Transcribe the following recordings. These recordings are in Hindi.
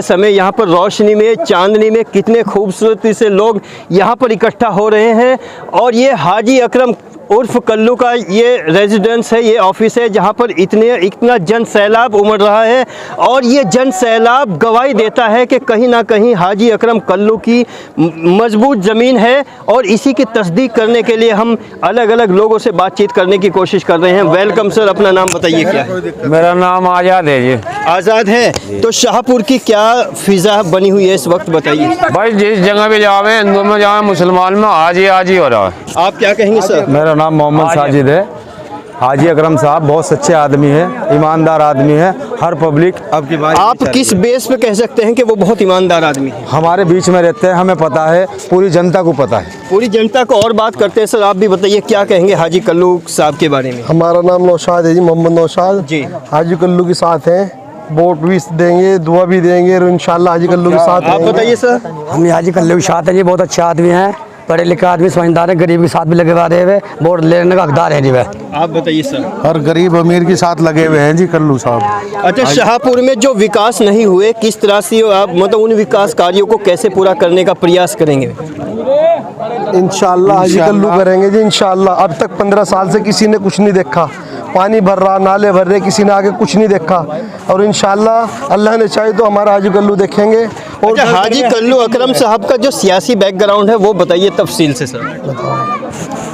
समय यहाँ पर रोशनी में, चांदनी में कितने खूबसूरती से लोग यहाँ पर इकट्ठा हो रहे हैं। और ये हाजी अकरम उर्फ कल्लू का ये रेजिडेंस है, ये ऑफिस है जहाँ पर इतना जन सैलाब उमड़ रहा है। और ये जन सैलाब गवाही देता है कि कहीं ना कहीं हाजी अकरम कल्लू की मजबूत ज़मीन है। और इसी की तस्दीक करने के लिए हम अलग अलग लोगों से बातचीत करने की कोशिश कर रहे हैं। वेलकम सर, अपना नाम बताइए क्या है? मेरा नाम आज़ाद है जी। आज़ाद है। तो शाहपुर की क्या फिज़ा बनी हुई है इस वक्त, बताइए। भाई जिस जगह पे जावे, हिंदू में जावे, मुसलमान में आज ही हो रहा है। आप क्या कहेंगे सर? मेरा नाम मोहम्मद साजिद है। हाजी अकरम साहब बहुत सच्चे आदमी है, ईमानदार आदमी है। हर पब्लिक आप किस बेस पे कह सकते हैं कि वो बहुत ईमानदार आदमी है? हमारे बीच में रहते हैं, हमें पता है, पूरी जनता को पता है। पूरी जनता को। और बात करते हैं सर, आप भी बताइए क्या कहेंगे हाजी कल्लू साहब के बारे में? हमारा नाम नौशाद है जी, मोहम्मद नौशाद जी। हाजी कल्लू के साथ हैं, वोट भी देंगे, दुआ भी देंगे और इंशाल्लाह हाजी कल्लू के साथ आप रहेंगे। बताइए सर। हम हाजी कल्लू के साथ हैं जी, बहुत अच्छे आदमी हैं, पढ़े लिखे आदमी, समझदार है, गरीब के साथ भी लगे हुए हुए, वोट लेने का हकदार है जी वह। आप बताइए सर। हर गरीब अमीर के साथ लगे हुए हैं जी कल्लू साहब। अच्छा, शाहपुर में जो विकास नहीं हुए, किस तरह से आप मतलब उन विकास कार्यों को कैसे पूरा करने का प्रयास करेंगे? इंशाल्लाह हाजी कल्लू करेंगे जी, इंशाल्लाह। अब तक 15 साल से किसी ने कुछ नहीं देखा, पानी भर रहा, नाले भर रहे, किसी ने आगे कुछ नहीं देखा। और इंशाल्लाह अल्लाह ने चाहे तो हमारा हाजी कल्लू देखेंगे। और अच्छा, हाजी कल्लू अकरम साहब का जो सियासी बैकग्राउंड है वो बताइए तफसील से सर।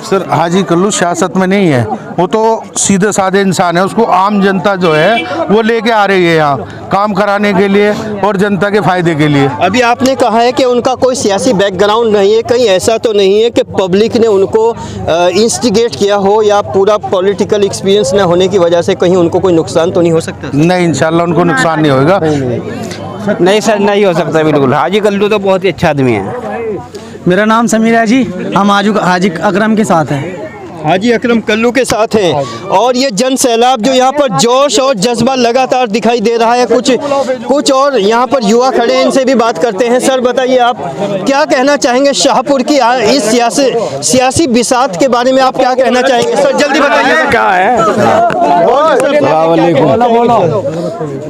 सर हाजी कल्लू सियासत में नहीं है, वो तो सीधे साधे इंसान है। उसको आम जनता जो है वो लेके आ रही है यहाँ काम कराने के लिए और जनता के फायदे के लिए। अभी आपने कहा है कि उनका कोई सियासी बैकग्राउंड नहीं है, कहीं ऐसा तो नहीं है कि पब्लिक ने उनको इंस्टिगेट किया हो या पूरा पॉलिटिकल एक्सपीरियंस न होने की वजह से कहीं उनको कोई नुकसान तो नहीं हो सकता? नहीं, इंशाल्लाह उनको नुकसान नहीं होगा। नहीं सर, नहीं हो सकता बिल्कुल। हाजी कल्लू तो बहुत ही अच्छा आदमी है। मेरा नाम समीर है जी, हम हाजी अकरम के साथ हैं। हाजी अकरम कल्लू के साथ हैं। और ये जन सैलाब जो यहाँ पर जोश और जज्बा लगातार दिखाई दे रहा है। कुछ और यहाँ पर युवा खड़े हैं, इनसे भी बात करते हैं। सर बताइए, आप क्या कहना चाहेंगे शाहपुर की इस सियासी बिसात के बारे में? आप क्या कहना चाहेंगे सर, जल्दी बताइए। क्या है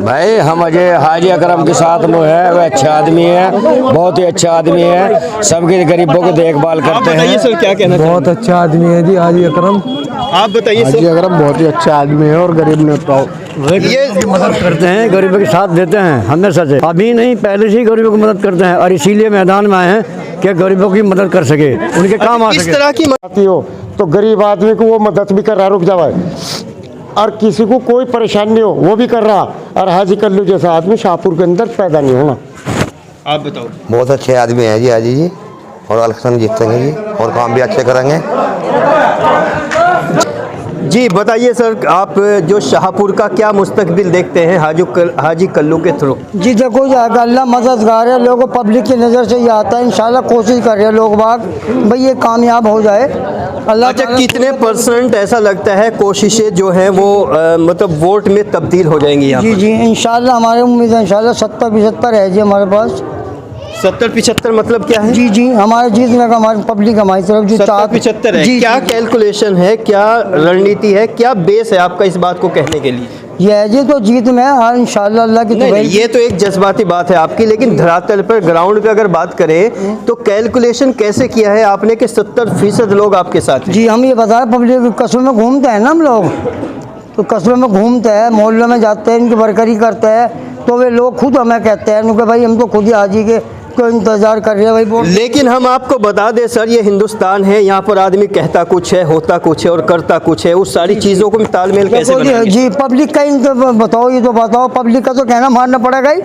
भाई, हम अजय हाजी अकरम के साथ में है, वह अच्छा आदमी है, बहुत ही अच्छा आदमी है, सबके गरीबों की देखभाल करते हैं। बताइए सर क्या कहना चाहेंगे? बहुत अच्छा आदमी है जी हाजी अकरम। आप बताइए हाजी सर। अकरम बहुत ही अच्छा आदमी है और गरीब नेता ये मदद करते हैं, गरीबों के साथ देते हैं हमेशा से, अभी नहीं पहले से ही गरीबों की मदद करते हैं। और इसीलिए मैदान में आए हैं कि गरीबों की मदद कर सके, उनके काम आ किस सके। तरह की हो तो गरीब आदमी को वो मदद भी कर रहा, रुक जाए, और किसी को कोई परेशानी हो वो भी कर रहा। और हाजी कल्लू जैसा आदमी शाहपुर के अंदर पैदा नहीं होना। आप बताओ। बहुत अच्छे आदमी हैं जी हाजी जी, और इलेक्शन जीतेंगे जी और काम भी अच्छे करेंगे जी। बताइए सर, आप जो शाहपुर का क्या मुस्तकबिल देखते हैं हाजी कल्लू के थ्रू? जी देखो, अल्लाह मददगार है, लोगों पब्लिक की नज़र से ये आता है। इंशाल्लाह कोशिश कर रहे हैं लोग बाग भाई ये कामयाब हो जाए अल्लाह। अच्छा, कितने % ऐसा लगता है कोशिशें जो हैं वो मतलब वोट में तब्दील हो जाएंगी यहाँ? जी इंशाल्लाह हमारी उम्मीद है, इंशाल्लाह 70-75 है जी हमारे पास। 70-75 मतलब क्या है? जी हमारे जीतने का, हमारी पब्लिक हमारी तरफ जी 70-75 है। क्या कैलकुलेशन है, क्या रणनीति है, क्या बेस है आपका इस बात को कहने के लिए? ये है जी तो जीत में हाँ इंशाल्लाह अल्लाह की नहीं, ये तो एक जज्बाती बात है आपकी, लेकिन धरातल पर ग्राउंड पे अगर बात करें तो कैलकुलेशन कैसे किया है आपने कि 70% लोग आपके साथ हैं? जी हम ये बता रहे, पब्लिक कस्बों में घूमते हैं ना हम लोग, तो कस्बों में घूमते हैं, मोहल्लों में जाते हैं, इनकी बरकरी करते हैं, तो वे लोग खुद हमें कहते हैं कि भाई हम तो खुद ही हाजी के को इंतजार कर रहे हैं भाई। लेकिन हम आपको बता दें सर, ये हिंदुस्तान है, यहाँ पर आदमी कहता कुछ है, होता कुछ है और करता कुछ है। उस सारी चीज़ों को तालमेल कैसे बनाएंगे? जी पब्लिक का बताओ, ये तो बताओ, पब्लिक का तो कहना मानना पड़ेगा ही,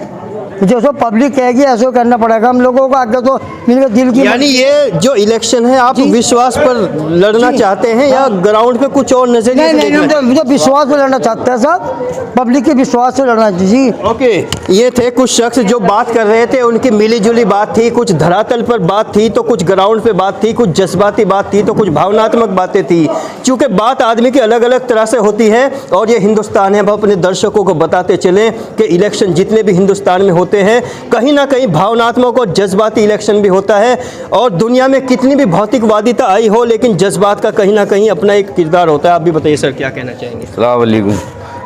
जैसे पब्लिक कहेगी ऐसे करना पड़ेगा हम लोगों को। आगे तो इनके दिल की, यानी ये जो इलेक्शन है आप विश्वास पर लड़ना चाहते हैं या ग्राउंड पे कुछ और नजरिए? नहीं, हम तो विश्वास से लड़ना चाहते हैं साहब, पब्लिक के विश्वास से लड़ना। जी ओके, ये थे कुछ शख्स जो बात कर रहे थे, उनकी मिली जुली बात थी, कुछ धरातल पर बात थी तो कुछ ग्राउंड पे बात थी, कुछ जज्बाती बात थी तो कुछ भावनात्मक बातें थी। चूँकि बात आदमी की अलग अलग तरह से होती है और ये हिंदुस्तान है, हम अपने दर्शकों को बताते चलें कि इलेक्शन जितने भी हिंदुस्तान में होते हैं कहीं ना कहीं भावनात्मक और जज्बाती इलेक्शन भी होता है। और दुनिया में कितनी भी भौतिकवादिता आई हो, लेकिन जज्बात का कहीं ना कहीं अपना एक किरदार होता है। आप भी बताइए सर क्या कहना चाहेंगे? अस्सलाम वालेकुम।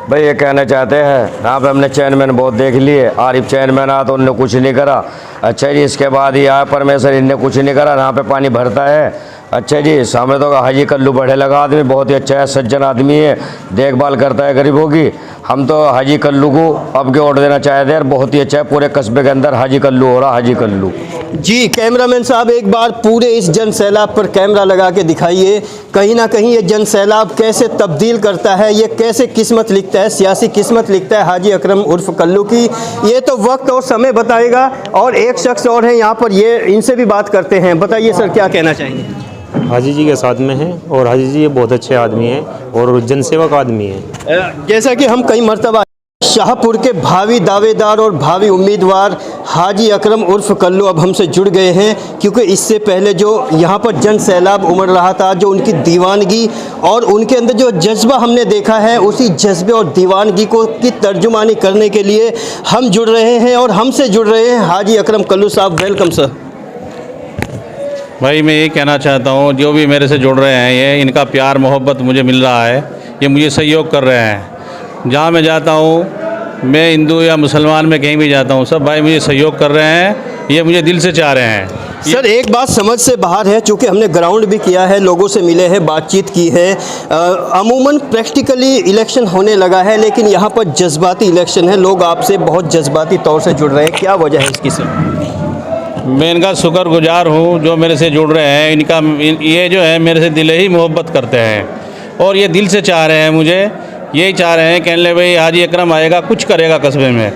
भाई ये कहना चाहते हैं, यहाँ पे हमने चेयरमैन बहुत देख लिए, आरिफ चेयरमैन आया तो उनने कुछ नहीं करा। अच्छा जी, इसके बाद ये आया परमेश्वर, इनने कुछ नहीं करा, यहाँ पे पानी भरता है। अच्छा जी, सामने तो हाजी कल्लू बढ़े लगा आदमी, बहुत ही अच्छा है, सज्जन आदमी है, देखभाल करता है गरीबों की। हम तो हाजी कल्लू को अब के वोट देना चाहते हैं, बहुत ही अच्छा है, पूरे कस्बे के अंदर हाजी कल्लू हो रहा, हाजी कल्लू। जी कैमरामैन साहब, एक बार पूरे इस जन सैलाब पर कैमरा लगा के दिखाइए, कहीं ना कहीं ये जन सैलाब कैसे तब्दील करता है, ये कैसे किस्मत लिखता है, सियासी किस्मत लिखता है हाजी अकरम उर्फ कल्लू की। ये तो वक्त और समय बताएगा। और एक शख्स और है यहाँ पर, ये इनसे भी बात करते हैं। बताइए सर, क्या कहना चाहेंगे? हाजी जी के साथ में हैं और हाजी जी ये बहुत अच्छे आदमी हैं और जनसेवक आदमी हैं। जैसा कि हम कई मर्तबा शाहपुर के भावी दावेदार और भावी उम्मीदवार हाजी अकरम उर्फ कल्लू अब हमसे जुड़ गए हैं, क्योंकि इससे पहले जो यहाँ पर जन सैलाब उमड़ रहा था, जो उनकी दीवानगी और उनके अंदर जो जज्बा हमने देखा है, उसी जज्बे और दीवानगी को की तर्जुमानी करने के लिए हम जुड़ रहे हैं और हमसे जुड़ रहे हैं हाजी अकरम कल्लू साहब। Welcome sir. भाई मैं ये कहना चाहता हूँ, जो भी मेरे से जुड़ रहे हैं, ये इनका प्यार मोहब्बत मुझे मिल रहा है, ये मुझे सहयोग कर रहे हैं। जहाँ मैं जाता हूँ, मैं हिंदू या मुसलमान में कहीं भी जाता हूँ, सब भाई मुझे सहयोग कर रहे हैं, ये मुझे दिल से चाह रहे हैं। सर एक बात समझ से बाहर है, चूँकि हमने ग्राउंड भी किया है, लोगों से मिले हैं, बातचीत की है। अमूमन प्रैक्टिकली इलेक्शन होने लगा है, लेकिन यहाँ पर जज्बाती इलेक्शन है, लोग आपसे बहुत जज्बाती तौर से जुड़ रहे हैं, क्या वजह है इसकी सर? मैं इनका शुक्रगुजार हूँ जो मेरे से जुड़ रहे हैं। इनका ये जो है मेरे से दिल ही मोहब्बत करते हैं और ये दिल से चाह रहे हैं, मुझे यही चाह रहे हैं, कहने भाई हाजी अकरम आएगा, कुछ करेगा कस्बे में।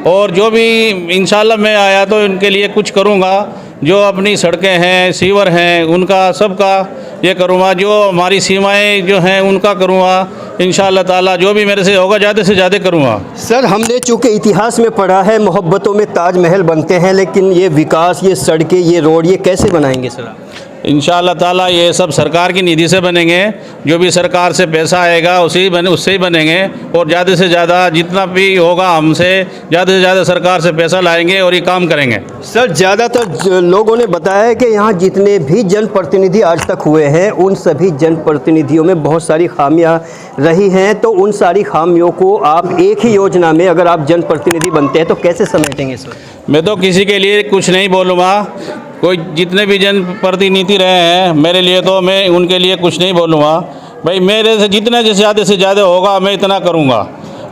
और जो भी इंशाल्लाह मैं आया तो इनके लिए कुछ करूँगा, जो अपनी सड़कें हैं, सीवर हैं, उनका सबका ये करूँगा, जो हमारी सीमाएं जो हैं उनका करूँगा इंशाअल्लाह ताला, जो भी मेरे से होगा ज़्यादा से ज़्यादा करूँगा। सर हमने चूँकि इतिहास में पढ़ा है, मोहब्बतों में ताजमहल बनते हैं, लेकिन ये विकास, ये सड़कें, ये रोड, ये कैसे बनाएंगे सर? इंशाअल्लाह ताला ये सब सरकार की निधि से बनेंगे, जो भी सरकार से पैसा आएगा उससे ही बनेंगे। और ज़्यादा से ज़्यादा जितना भी होगा हमसे ज़्यादा से ज़्यादा सरकार से पैसा लाएंगे और ये काम करेंगे। सर ज़्यादातर लोगों ने बताया है कि यहाँ जितने भी जनप्रतिनिधि आज तक हुए हैं, उन सभी जनप्रतिनिधियों में बहुत सारी खामियां रही हैं, तो उन सारी खामियों को आप एक ही योजना में अगर आप जनप्रतिनिधि बनते हैं तो कैसे समेटेंगे सर? मैं तो किसी के लिए कुछ नहीं बोलूँगा, कोई जितने भी जनप्रतिनिधि रहे हैं मेरे लिए, तो मैं उनके लिए कुछ नहीं बोलूँगा। भाई मेरे से जितना ज़्यादा से ज़्यादा होगा मैं इतना करूँगा।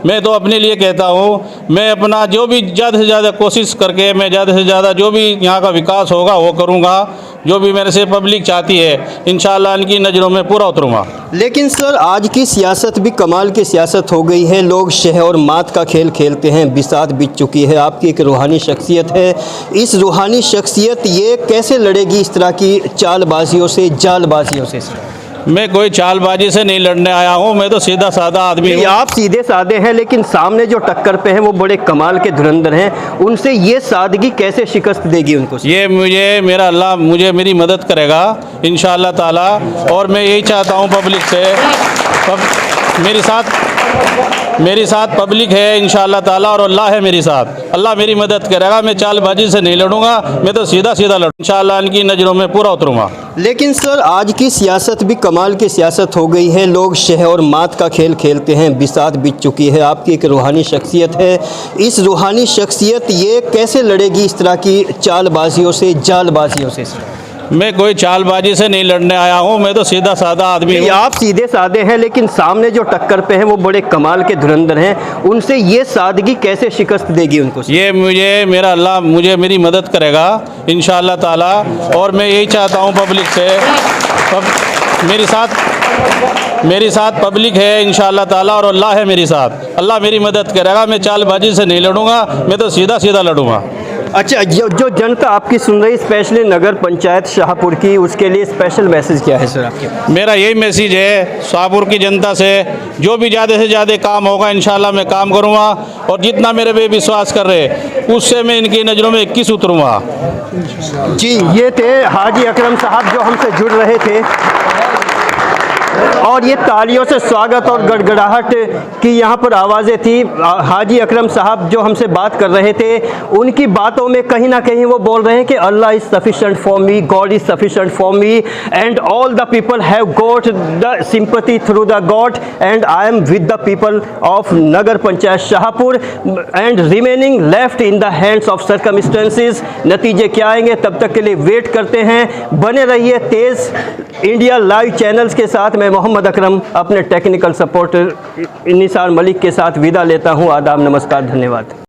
मैं तो अपने लिए कहता हूँ, मैं अपना जो भी ज़्यादा से ज़्यादा कोशिश करके मैं ज़्यादा से ज़्यादा जो भी यहाँ का विकास होगा वो करूँगा, जो भी मेरे से पब्लिक चाहती है इंशाअल्लाह इनकी नज़रों में पूरा उतरूँगा। लेकिन सर आज की सियासत भी कमाल की सियासत हो गई है, लोग शह और मात का खेल खेलते हैं, बिसात बीत चुकी है। आपकी एक रूहानी शख्सियत है, इस रूहानी शख्सियत ये कैसे लड़ेगी इस तरह की चालबाजियों से, जालबाजियों से? मैं कोई चालबाजी से नहीं लड़ने आया हूँ, मैं तो सीधा साधा आदमी हूँ। आप सीधे साधे हैं, लेकिन सामने जो टक्कर पे हैं वो बड़े कमाल के धुरंधर हैं, उनसे ये सादगी कैसे शिकस्त देगी उनको? ये मुझे मेरा अल्लाह मुझे मेरी मदद करेगा इंशाअल्लाह ताला। और मैं यही चाहता हूँ पब्लिक से, मेरी साथ पब्लिक है इंशाअल्लाह ताला, और अल्लाह है मेरे साथ, अल्लाह मेरी मदद करेगा। मैं चालबाजी से नहीं लड़ूंगा, मैं तो सीधा सीधा लड़ूंगा, इंशाअल्लाह इनकी नज़रों में पूरा उतरूंगा। लेकिन सर आज की सियासत भी कमाल की सियासत हो गई है, लोग शह और मात का खेल खेलते हैं, बिसात बीत चुकी है। आपकी एक रूहानी शख्सियत है, इस रूहानी शख्सियत ये कैसे लड़ेगी इस तरह की चालबाजियों से, जालबाजियों से? मैं कोई चालबाजी से नहीं लड़ने आया हूँ, मैं तो सीधा साधा आदमी हूँ। आप सीधे साधे हैं, लेकिन सामने जो टक्कर पे हैं वो बड़े कमाल के धुरंधर हैं, उनसे ये सादगी कैसे शिकस्त देगी उनको? ये मुझे मेरा अल्लाह मुझे मेरी मदद करेगा इंशाअल्लाह ताला। और मैं यही चाहता हूँ पब्लिक से, मेरी साथ पब्लिक है इंशाअल्लाह ताला, और अल्लाह है मेरे साथ, अल्लाह मेरी मदद करेगा। मैं चालबाजी से नहीं लड़ूंगा, मैं तो सीधा सीधा लड़ूंगा। अच्छा, जो जनता आपकी सुन रही, स्पेशली नगर पंचायत शाहपुर की, उसके लिए स्पेशल मैसेज क्या है सर आपके? मेरा यही मैसेज है शाहपुर की जनता से, जो भी ज़्यादा से ज़्यादा काम होगा इंशाअल्लाह मैं काम करूँगा, और जितना मेरे पे विश्वास कर रहे उससे मैं इनकी नज़रों में 21 उतरूँगा। जी, ये थे हाजी अकरम साहब जो हमसे जुड़ रहे थे। और ये तालियों से स्वागत और गड़गड़ाहट की यहाँ पर आवाज़ें थी। हाजी अकरम साहब जो हमसे बात कर रहे थे, उनकी बातों में कहीं ना कहीं वो बोल रहे हैं कि Allah is sufficient for me, God is sufficient for me, and all the people have got the sympathy through the God, and I am with the people of nagar panchayat Shahpur and remaining left in the hands of circumstances. नतीजे क्या आएंगे तब तक के लिए वेट करते हैं। बने रहिए तेज़ इंडिया लाइव चैनल्स के साथ। मैं मोहम्मद अकरम अपने टेक्निकल सपोर्टर निसार मलिक के साथ विदा लेता हूँ। आदाब, नमस्कार, धन्यवाद।